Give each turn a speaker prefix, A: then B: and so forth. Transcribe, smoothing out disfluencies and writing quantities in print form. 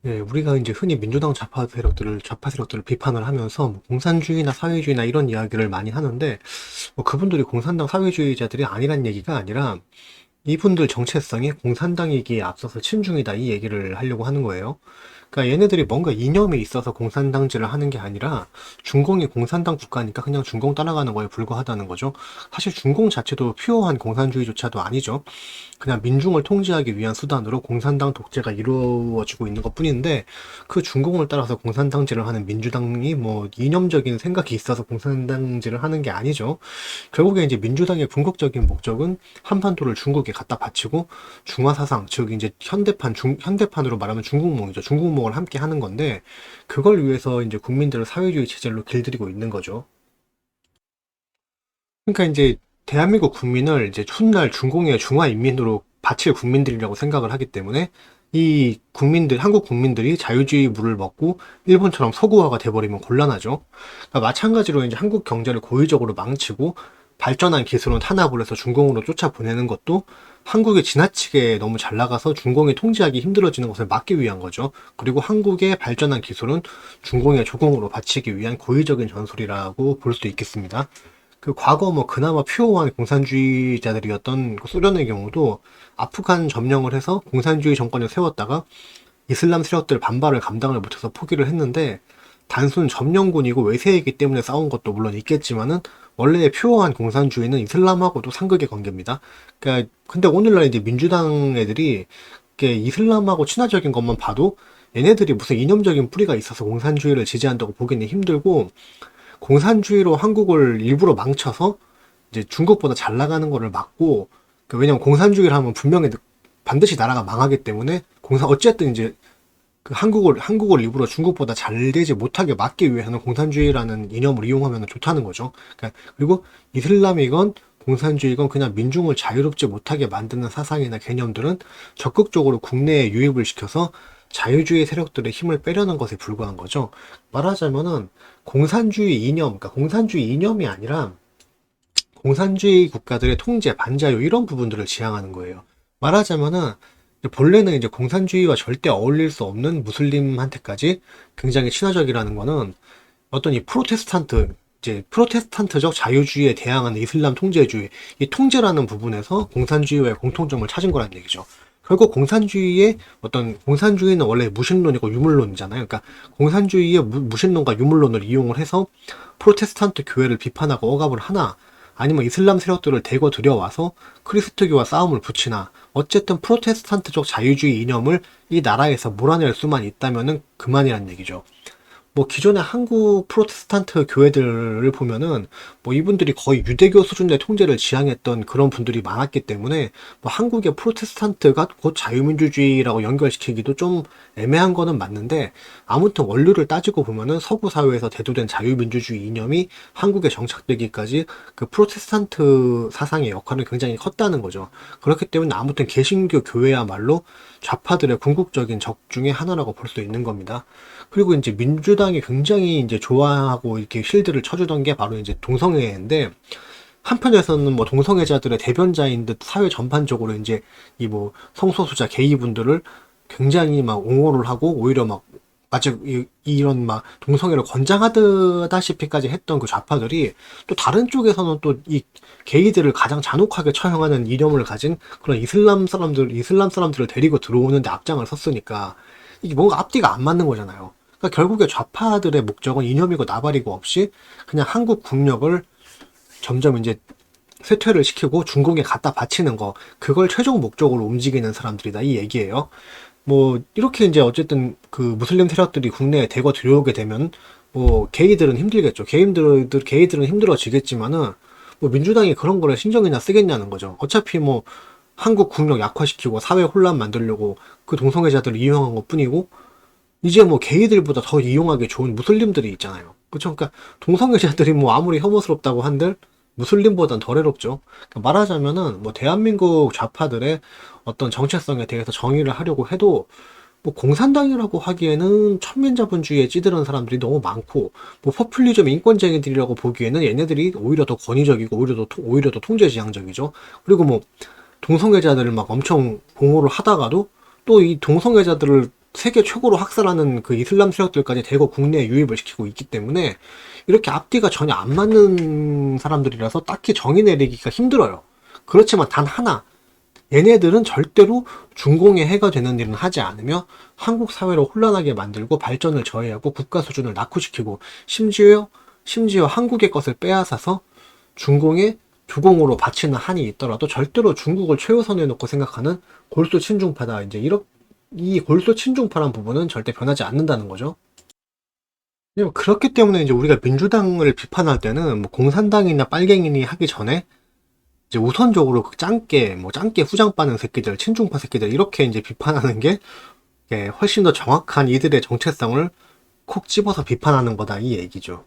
A: 예, 우리가 이제 흔히 민주당 좌파 세력들을 비판을 하면서 뭐 공산주의나 사회주의나 이런 이야기를 많이 하는데, 뭐 그분들이 공산당 사회주의자들이 아니란 얘기가 아니라 이분들 정체성이 공산당이기에 앞서서 친중이다 이 얘기를 하려고 하는 거예요. 그러니까 얘네들이 뭔가 이념이 있어서 공산당질을 하는 게 아니라 중공이 공산당 국가니까 그냥 중공 따라가는 거에 불과하다는 거죠. 사실 중공 자체도 퓨어한 공산주의조차도 아니죠. 그냥 민중을 통제하기 위한 수단으로 공산당 독재가 이루어지고 있는 것뿐인데, 그 중공을 따라서 공산당질을 하는 민주당이 뭐 이념적인 생각이 있어서 공산당질을 하는 게 아니죠. 결국에 이제 민주당의 궁극적인 목적은 한반도를 중국에 갖다 바치고 중화 사상, 즉 이제 현대판으로 말하면 중국몽이죠. 중국몽을 함께 하는 건데, 그걸 위해서 이제 국민들을 사회주의 체제로 길들이고 있는 거죠. 그러니까 이제 대한민국 국민을 이제 훗날 중공의 중화인민으로 바칠 국민들이라고 생각을 하기 때문에 이 국민들, 한국 국민들이 자유주의 물을 먹고 일본처럼 서구화가 돼버리면 곤란하죠. 그러니까 마찬가지로 이제 한국 경제를 고의적으로 망치고 발전한 기술은 탄압을 해서 중공으로 쫓아보내는 것도 한국이 지나치게 너무 잘 나가서 중공이 통제하기 힘들어지는 것을 막기 위한 거죠. 그리고 한국의 발전한 기술은 중공의 조공으로 바치기 위한 고의적인 전술이라고 볼 수 있겠습니다. 그 과거 뭐 그나마 퓨어한 공산주의자들이었던 그 소련의 경우도 아프간 점령을 해서 공산주의 정권을 세웠다가 이슬람 세력들 반발을 감당을 못해서 포기를 했는데, 단순 점령군이고 외세이기 때문에 싸운 것도 물론 있겠지만은 원래의 퓨어한 공산주의는 이슬람하고도 상극의 관계입니다. 그러니까 근데 오늘날 이제 민주당 애들이 이게 이슬람하고 친화적인 것만 봐도 얘네들이 무슨 이념적인 뿌리가 있어서 공산주의를 지지한다고 보기는 힘들고, 공산주의로 한국을 일부러 망쳐서 이제 중국보다 잘 나가는 거를 막고, 왜냐면 공산주의를 하면 분명히 반드시 나라가 망하기 때문에 어쨌든 이제 그 한국을 일부러 중국보다 잘 되지 못하게 막기 위해서는 공산주의라는 이념을 이용하면 좋다는 거죠. 그러니까 그리고 이슬람이건 공산주의건 그냥 민중을 자유롭지 못하게 만드는 사상이나 개념들은 적극적으로 국내에 유입을 시켜서 자유주의 세력들의 힘을 빼려는 것에 불과한 거죠. 말하자면은 공산주의 이념, 그러니까 공산주의 이념이 아니라 공산주의 국가들의 통제, 반자유 이런 부분들을 지향하는 거예요. 말하자면은 본래는 이제 공산주의와 절대 어울릴 수 없는 무슬림한테까지 굉장히 친화적이라는 거는 어떤 이 프로테스탄트적 자유주의에 대항하는 이슬람 통제주의, 이 통제라는 부분에서 공산주의와의 공통점을 찾은 거란 얘기죠. 결국 공산주의는 원래 무신론이고 유물론이잖아요. 그러니까 공산주의의 무신론과 유물론을 이용을 해서 프로테스탄트 교회를 비판하고 억압을 하나, 아니면 이슬람 세력들을 대거 들여와서 크리스트교와 싸움을 붙이나, 어쨌든 프로테스탄트적 자유주의 이념을 이 나라에서 몰아낼 수만 있다면은 그만이란 얘기죠. 뭐 기존의 한국 프로테스탄트 교회들을 보면은 뭐 이분들이 거의 유대교 수준의 통제를 지향했던 그런 분들이 많았기 때문에 뭐 한국의 프로테스탄트가 곧 자유민주주의라고 연결시키기도 좀 애매한 거는 맞는데, 아무튼 원료를 따지고 보면은 서구 사회에서 대두된 자유민주주의 이념이 한국에 정착되기까지 그 프로테스탄트 사상의 역할은 굉장히 컸다는 거죠. 그렇기 때문에 아무튼 개신교 교회야말로 좌파들의 궁극적인 적 중에 하나라고 볼 수 있는 겁니다. 그리고 이제 민주당이 굉장히 이제 좋아하고 이렇게 실드를 쳐주던 게 바로 이제 동성애인데, 한편에서는 뭐 동성애자들의 대변자인 듯 사회 전반적으로 이제 이 뭐 성소수자 게이분들을 굉장히 막 옹호를 하고 오히려 막 아직 이런 막 동성애를 권장하다시피까지 했던 그 좌파들이 또 다른 쪽에서는 또 이 게이들을 가장 잔혹하게 처형하는 이념을 가진 그런 이슬람 사람들을 데리고 들어오는데 앞장을 섰으니까 이게 뭔가 앞뒤가 안 맞는 거잖아요. 그러니까 결국에 좌파들의 목적은 이념이고 나발이고 없이 그냥 한국 국력을 점점 이제 쇠퇴를 시키고 중국에 갖다 바치는 거, 그걸 최종 목적으로 움직이는 사람들이다 이 얘기예요. 뭐 이렇게 이제 어쨌든 그 무슬림 세력들이 국내에 대거 들여오게 되면 뭐 게이들은 힘들겠죠. 게이들은 힘들어지겠지만은 뭐 민주당이 그런 거를 신경이나 쓰겠냐는 거죠. 어차피 뭐 한국 국력 약화시키고 사회 혼란 만들려고 그 동성애자들을 이용한 것 뿐이고, 이제 뭐 게이들보다 더 이용하기 좋은 무슬림들이 있잖아요. 그쵸? 그러니까 동성애자들이 뭐 아무리 혐오스럽다고 한들 무슬림보단 덜 해롭죠. 그러니까 말하자면은 뭐 대한민국 좌파들의 어떤 정체성에 대해서 정의를 하려고 해도 뭐 공산당이라고 하기에는 천민자본주의에 찌드는 사람들이 너무 많고, 뭐 포퓰리즘 인권쟁이들이라고 보기에는 얘네들이 오히려 더 권위적이고 오히려 더 통제지향적이죠. 그리고 뭐 동성애자들을 막 엄청 옹호를 하다가도 또 이 동성애자들을 세계 최고로 학살하는 그 이슬람 세력들까지 대거 국내에 유입을 시키고 있기 때문에 이렇게 앞뒤가 전혀 안 맞는 사람들이라서 딱히 정의 내리기가 힘들어요. 그렇지만 단 하나, 얘네들은 절대로 중공에 해가 되는 일은 하지 않으며 한국 사회를 혼란하게 만들고 발전을 저해하고 국가 수준을 낙후시키고 심지어 한국의 것을 빼앗아서 중공에 주공으로 바치는 한이 있더라도 절대로 중국을 최우선에 놓고 생각하는 골수 친중파다. 이제 이 골수 친중파란 부분은 절대 변하지 않는다는 거죠. 그렇기 때문에 이제 우리가 민주당을 비판할 때는 뭐 공산당이나 빨갱이니 하기 전에 이제 우선적으로 그 짱깨 후장 빠는 새끼들, 친중파 새끼들 이렇게 이제 비판하는 게 훨씬 더 정확한 이들의 정체성을 콕 집어서 비판하는 거다 이 얘기죠.